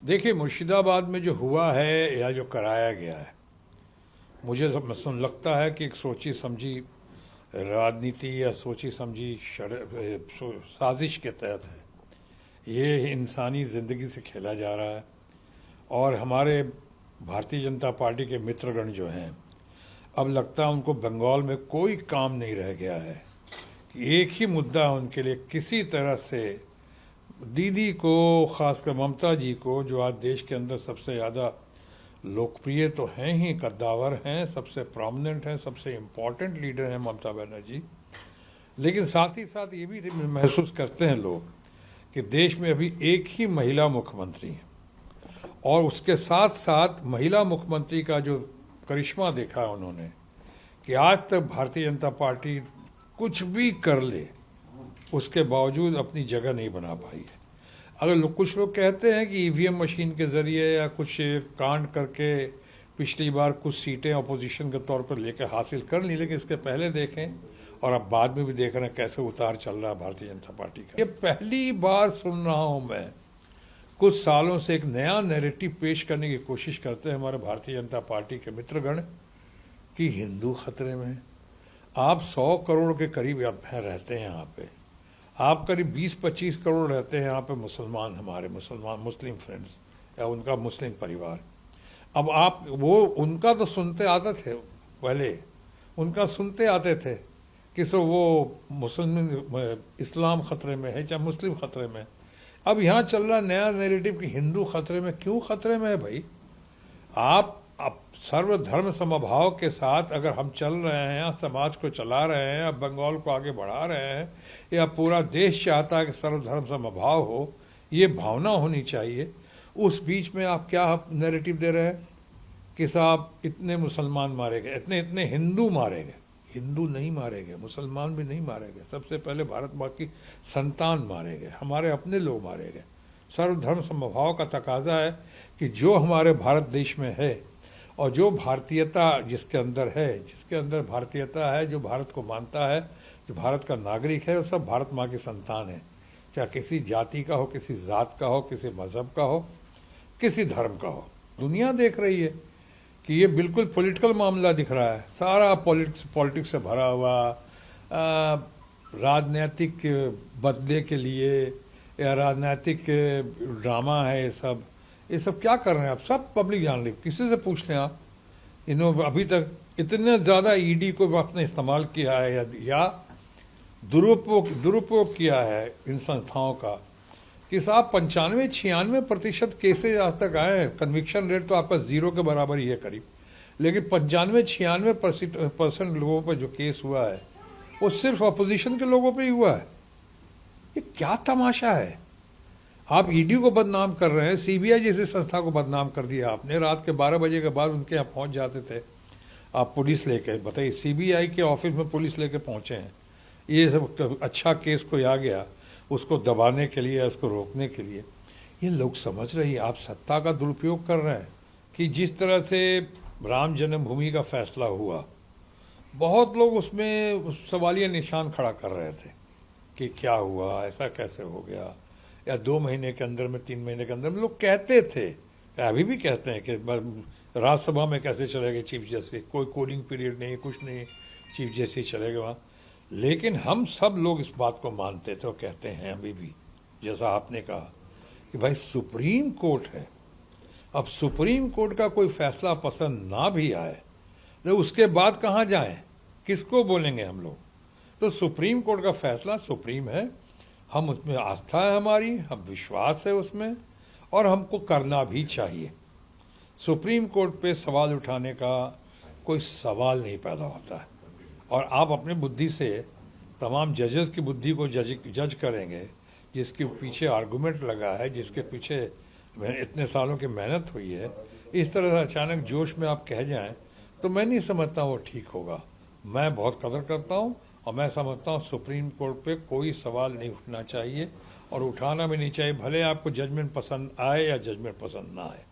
देखिए, मुर्शिदाबाद में जो हुआ है या जो कराया गया है, मुझे लगता है कि एक सोची समझी राजनीति या सोची समझी साजिश के तहत है। ये इंसानी ज़िंदगी से खेला जा रहा है और हमारे भारतीय जनता पार्टी के मित्रगण जो हैं, अब लगता है उनको बंगाल में कोई काम नहीं रह गया है कि एक ही मुद्दा उनके लिए किसी तरह से दीदी को, खासकर ममता जी को, जो आज देश के अंदर सबसे ज़्यादा लोकप्रिय तो हैं ही, कद्दावर हैं, सबसे प्रोमिनेंट हैं, सबसे इम्पोर्टेंट लीडर हैं ममता बनर्जी, लेकिन साथ ही साथ ये भी महसूस करते हैं लोग कि देश में अभी एक ही महिला मुख्यमंत्री है और उसके साथ साथ महिला मुख्यमंत्री का जो करिश्मा देखा है उन्होंने कि आज तक भारतीय जनता पार्टी कुछ भी कर ले उसके बावजूद अपनी जगह नहीं बना पाई है। अगर कुछ लोग कहते हैं कि ईवीएम मशीन के ज़रिए या कुछ कांड करके पिछली बार कुछ सीटें अपोजिशन के तौर पर लेकर हासिल कर ली, लेकिन इसके पहले देखें और अब बाद में भी देख रहे हैं कैसे उतार चल रहा है भारतीय जनता पार्टी का। ये पहली बार सुन रहा हूं मैं, कुछ सालों से एक नया नैरेटिव पेश करने की कोशिश करते हैं हमारे भारतीय जनता पार्टी के मित्रगण कि हिंदू खतरे में। आप 100 करोड़ के करीब रहते हैं यहाँ पे, आप करीब 20-25 करोड़ रहते हैं यहाँ पे मुसलमान, हमारे मुस्लिम फ्रेंड्स या उनका मुस्लिम परिवार। अब आप उनका तो सुनते आते थे, पहले उनका सुनते आते थे कि वो मुस्लिम इस्लाम खतरे में है चाहे मुस्लिम खतरे में। अब यहाँ चल रहा नया नैरेटिव कि हिंदू खतरे में। क्यों खतरे में है भाई? आप अब सर्वधर्म समभाव के साथ अगर हम चल रहे हैं, समाज को चला रहे हैं, अब बंगाल को आगे बढ़ा रहे हैं, या पूरा देश चाहता है कि सर्वधर्म समभाव हो, ये भावना होनी चाहिए। उस बीच में आप क्या नैरेटिव दे रहे हैं कि साहब इतने मुसलमान मारे गए, इतने इतने हिंदू मारे गए। हिंदू नहीं मारे गए, मुसलमान भी नहीं मारे गए, सबसे पहले भारत माँ की संतान मारे गए, हमारे अपने लोग मारे गए। सर्वधर्म समभाव का तकाजा है कि जो हमारे भारत देश में है और जो भारतीयता जिसके अंदर है, जिसके अंदर भारतीयता है, जो भारत को मानता है, जो भारत का नागरिक है, वो सब भारत माँ की संतान है। चाहे किसी जाति का हो, किसी जात का हो, किसी मजहब का हो, किसी धर्म का हो। दुनिया देख रही है कि ये बिल्कुल पॉलिटिकल मामला दिख रहा है, सारा पॉलिटिक्स से भरा हुआ, राजनीतिक बदले के लिए या राजनीतिक ड्रामा है। ये सब क्या कर रहे हैं आप? सब पब्लिक जान रही, किसी से पूछ लें आप। इन्होंने अभी तक इतने ज़्यादा ईडी को आपने इस्तेमाल किया है या दुरुपयोग किया है इन संस्थाओं का कि साहब 95-96% केसेज आज तक आए हैं। कन्विक्शन रेट तो आपका 0 के बराबर ही है करीब, लेकिन 95-96% लोगों पर जो केस हुआ है वो सिर्फ अपोजिशन के लोगों पे ही हुआ है। ये क्या तमाशा है? आप ईडी को बदनाम कर रहे हैं, सीबीआई जैसी संस्था को बदनाम कर दिया आपने। रात के 12 बजे के बाद उनके यहाँ पहुंच जाते थे आप पुलिस लेके। बताइए, सीबीआई के ऑफिस में पुलिस लेके पहुंचे हैं। ये सब अच्छा केस कोई आ गया उसको दबाने के लिए, उसको रोकने के लिए। ये लोग समझ रही है आप सत्ता का दुरुपयोग कर रहे हैं। कि जिस तरह से राम जन्मभूमि का फैसला हुआ, बहुत लोग उसमें सवालिया निशान खड़ा कर रहे थे कि क्या हुआ, ऐसा कैसे हो गया, या 2 महीने के अंदर में, 3 महीने के अंदर में। लोग कहते थे, अभी भी कहते हैं कि राज्यसभा में कैसे चलेगा चीफ जस्टिस, कोई कूलिंग पीरियड नहीं, कुछ नहीं, चीफ जस्टिस चलेगा वहाँ। लेकिन हम सब लोग इस बात को मानते थे और कहते हैं अभी भी, जैसा आपने कहा कि भाई सुप्रीम कोर्ट है। अब सुप्रीम कोर्ट का कोई फैसला पसंद ना भी आए तो उसके बाद कहाँ जाएं, किसको बोलेंगे हम लोग? तो सुप्रीम कोर्ट का फैसला सुप्रीम है, हम उसमें आस्था है हमारी, हम विश्वास है उसमें, और हमको करना भी चाहिए। सुप्रीम कोर्ट पे सवाल उठाने का कोई सवाल नहीं पैदा होता है। और आप अपनी बुद्धि से तमाम जजेस की बुद्धि को जज करेंगे, जिसके पीछे आर्गूमेंट लगा है, जिसके पीछे इतने सालों की मेहनत हुई है, इस तरह से अचानक जोश में आप कह जाएं तो मैं नहीं समझता वो ठीक होगा। मैं बहुत कदर करता हूँ और मैं समझता हूँ सुप्रीम कोर्ट पे कोई सवाल नहीं उठना चाहिए और उठाना भी नहीं चाहिए, भले आपको जजमेंट पसंद आए या जजमेंट पसंद ना आए।